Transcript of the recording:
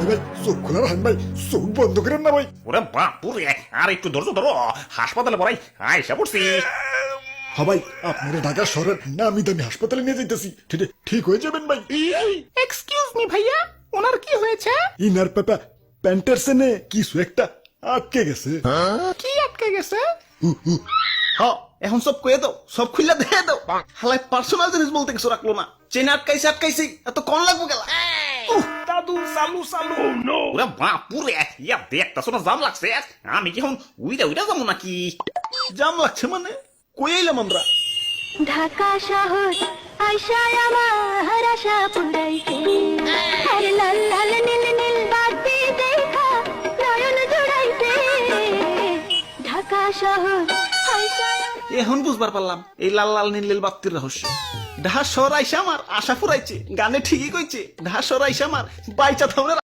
ভাই চোখ খোলা রাখেন ভাই, চোখ বন্ধ করেন না ভাই। ওরে বাপুরে, আর একটু ধৈর্য ধরো, হাসপাতালে পড়াই আইসা পড়ছি। হ্যাঁ ভাই, আপনারা ঢাকা শহরের নামি দামি হাসপাতালে নিয়ে যাইতেছি, ঠিক হয়ে যাবেন ভাই। এক্সকিউজ মি ভাইয়া, ওনার কি হয়েছে? ইনার পাপা প্যান্টের সেনে কিছু একটা আটকে গেছে। কি আটকে গেছে? হ্যাঁ, এখন সব কয়ে দাও, সব খুললা দেখে দাও। হালাই পার্সোনাল জিনিস বলতে কিছু রাখলো না। চেন আটকাইছে এত কম লাগবো গেলা। দাদু চালু চালু। ওরে বাপুরে, ইয়া দেখতেছো না জাম লাগছে, আমি কি এখন উইরা যাবো নাকি? জাম লাগছে মানে কই আইলাম আমরা? ঢাকা শহর আয়শায় আমার আশা পুরাইছে, আর লাল লাল নীল নীল বাতি দেখা নয়ন জুড়াইছে। ঢাকা শহর আয়শায় এখন বুঝবার পারলাম এই লাল লাল নীল নীল বাত্তির রহস্য। ঢাকা শহর আইসা আমার আশা ফুরাইছে, গানে ঠিকই কইছে। ঢাকা শহর আইসা আমার বাইচা থামনের